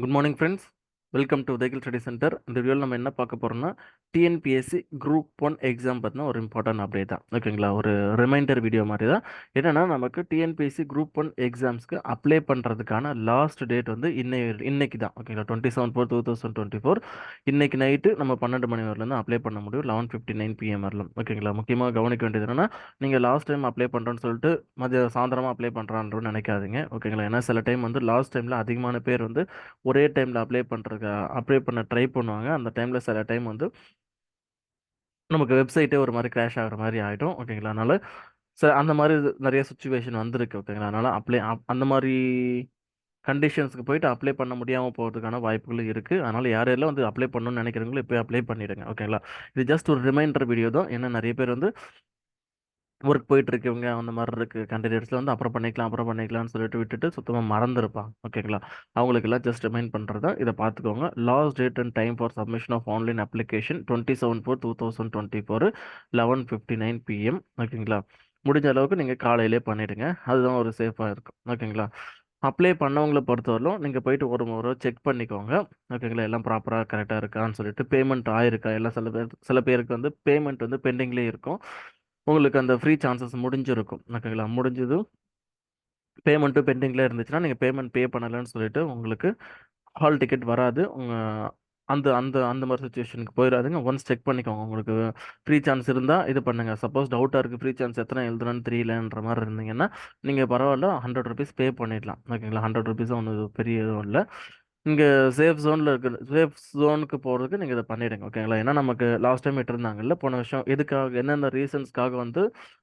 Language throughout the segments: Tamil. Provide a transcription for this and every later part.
Good morning friends. Welcome to உதய்கள் ஸ்டடி சென்டர். இந்த வீடியோவில் நம்ம என்ன பார்க்க போகிறோம்னா டிஎன்பிஎஸ்சி குரூப் ஒன் எக்ஸாம் பற்றின ஒரு இம்பார்ட்டன்ட் அப்டேட் தான். ஓகேங்களா, ஒரு ரிமைண்டர் வீடியோ மாதிரி தான். என்னென்னா, நமக்கு டிஎன்பிஎஸ்சி குரூப் ஒன் எக்ஸாம்ஸ்க்கு அப்ளை பண்ணுறதுக்கான லாஸ்ட் டேட் வந்து இன்னைக்கு தான். ஓகேங்களா, 27/4/2024 இன்னைக்கு நைட்டு நம்ம 12 மணி வரலேருந்து அப்ளை பண்ண முடியும், 11:59 PM வரலாம். ஓகேங்களா, முக்கியமாக கவனிக்க வேண்டியது என்னென்னா, நீங்கள் லாஸ்ட் டைம் அப்ளை பண்ணுறோன்னு சொல்லிட்டு சாயந்தரமாக அப்ளை பண்ணுறான்னு நினைக்காதீங்க. ஓகேங்களா, ஏன்னா சில டைம் வந்து லாஸ்ட் டைமில் அதிகமான பேர் வந்து ஒரே டைமில் அப்ளை பண்ண ட்ரை பண்ணுவாங்க. அந்த டைமில் சில டைம் வந்து நமக்கு வெப்சைட்டே ஒரு மாதிரி கிராஷ் ஆகிற மாதிரி ஆகிடும். ஓகேங்களா, அதனால் அந்த மாதிரி நிறைய சுச்சுவேஷன் வந்திருக்கு. ஓகேங்களா, அதனால் அந்த மாதிரி கண்டிஷன்ஸ்க்கு போயிட்டு அப்ளை பண்ண முடியாமல் போகிறதுக்கான வாய்ப்புகள் இருக்குது. அதனால் யாரெல்லாம் வந்து அப்ளை பண்ணணும்னு நினைக்கிறீங்களோ இப்போ அப்ளை பண்ணிவிடுங்க. ஓகேங்களா, இது ஜஸ்ட் ஒரு ரிமைண்டர் வீடியோ தான். ஏன்னா நிறைய பேர் வந்து ஒர்க் போயிட்டு இருக்கவங்க அந்த மாதிரி இருக்கு கேண்டிடேட்ஸ்ல வந்து அப்புறம் பண்ணிக்கலாம்னு சொல்லிட்டு விட்டுட்டு சுத்தமாக மறந்துருப்பாங்க. ஓகேங்களா, அவங்களுக்கெல்லாம் ஜஸ்ட் ரிமைண்ட் பண்ணுறதா, இதை பார்த்துக்கோங்க. Last date and time for submission of online application 27/4/2024 11:59 PM. ஓகேங்களா, முடிஞ்ச அளவுக்கு நீங்கள் காலையிலே பண்ணிடுங்க, அதுதான் ஒரு சேஃபாக இருக்கும். ஓகேங்களா, அப்ளை பண்ணவங்களை பொறுத்தவரையிலும் நீங்கள் போயிட்டு ஒரு முறை செக் பண்ணிக்கோங்க. ஓகேங்களா, எல்லாம் ப்ராப்பராக கரெக்டாக இருக்கான்னு சொல்லிட்டு பேமெண்ட் ஆயிருக்கா எல்லாம். சில பேருக்கு வந்து பேமெண்ட் வந்து பெண்டிங்லேயே இருக்கும். உங்களுக்கு அந்த ஃப்ரீ சான்சஸ் முடிஞ்சிருக்கும். ஓகேங்களா, முடிஞ்சதும் பேமெண்ட்டும் பெண்டிங்கில் இருந்துச்சுன்னா நீங்கள் பேமெண்ட் பே பண்ணலைன்னு சொல்லிட்டு உங்களுக்கு ஹால் டிக்கெட் வராது. உங்கள் அந்த அந்த அந்த மாதிரி சுச்சுவேஷனுக்கு போயிடாதுங்க. ஒன்ஸ் செக் பண்ணிக்கோங்க. உங்களுக்கு ஃப்ரீ சான்ஸ் இருந்தால் இது பண்ணுங்கள். சப்போஸ் டவுட்டாக இருக்குது, ஃப்ரீ சான்ஸ் எத்தனை எழுதுறேன்னு தெரியலன்ற மாதிரி இருந்தீங்கன்னா நீங்கள் பரவாயில்ல, ₹100 பே பண்ணிடலாம். ஓகேங்களா, ₹100 ஒன்றும் பெரிய இதுவும் இல்லை. இங்கே சேஃப் ஜோனுக்கு போகிறதுக்கு நீங்கள் இதை பண்ணிவிடுங்க. ஓகேங்களா, ஏன்னா நமக்கு லாஸ்ட் டைம் இருந்தாங்கல்ல போன வருஷம், எதுக்காக என்னென்ன ரீசன்ஸ்க்காக வந்து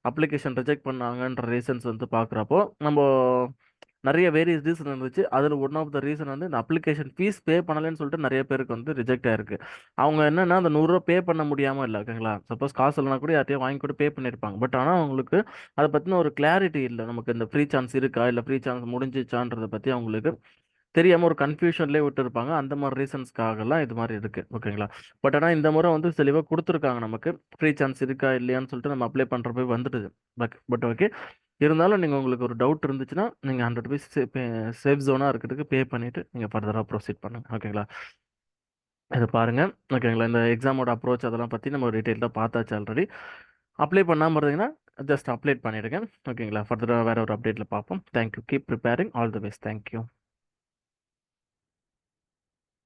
அப்ளிகேஷன் ரிஜெக்ட் பண்ணாங்கன்ற ரீசன்ஸ் வந்து பார்க்குறப்போ நம்ம நிறைய வேரியஸ் ரீசன் இருந்துச்சு. அதில் ஒன் ஆஃப் த ரீசன் வந்து இந்த அப்ளிகேஷன் ஃபீஸ் பே பண்ணலைன்னு சொல்லிட்டு நிறைய பேருக்கு வந்து ரிஜெக்ட் ஆயிருக்கு. அவங்க என்னன்னா அந்த ₹100 பே பண்ண முடியாமல் இல்லை. ஓகேங்களா, சப்போஸ் காசு இல்லைனா கூட யார்ட்டையும் வாங்கி கூட பே பண்ணியிருப்பாங்க. பட் ஆனால் அவங்களுக்கு அதை பற்றின ஒரு கிளாரிட்டி இல்லை. நமக்கு இந்த ஃப்ரீ சான்ஸ் இருக்கா இல்லை ஃப்ரீ சான்ஸ் முடிஞ்சிச்சான்றதை பற்றி அவங்களுக்கு தெரியாமல் ஒரு கன்ஃபியூஷன்லேயே விட்டுருப்பாங்க. அந்த மாதிரி ரீசன்ஸ்க்காகலாம் இது மாதிரி இருக்குது. ஓகேங்களா, பட் ஆனால் இந்த முறை வந்து தெளிவாக கொடுத்துருக்காங்க. நமக்கு ஃப்ரீ சான்ஸ் இருக்கா இல்லையான்னு சொல்லிட்டு நம்ம அப்ளை பண்ணுறப்ப வந்துடுது. பட் ஓகே, இருந்தாலும் நீங்கள் உங்களுக்கு ஒரு டவுட் இருந்துச்சுன்னா நீங்கள் ₹100 சேஃப் ஜோனாக இருக்கிறதுக்கு பே பண்ணிவிட்டு நீங்கள் ஃபர்தராக ப்ரொசீட் பண்ணுங்கள். ஓகேங்களா, இதை பாருங்கள். ஓகேங்களா, இந்த எக்ஸாமோட அப்ரோச் அதெல்லாம் பற்றி நம்ம டீட்டெயிலாக பார்த்தாச்சு ஆல்ரெடி. அப்ளை பண்ணாமல் இருந்தீங்கன்னா ஜஸ்ட் அப்ளை பண்ணிவிடுங்க. ஓகேங்களா, ஃபர்தராக வேறு ஒரு அப்டேட்டில் பார்ப்போம். Thank you. Keep preparing. All the best. Thank you.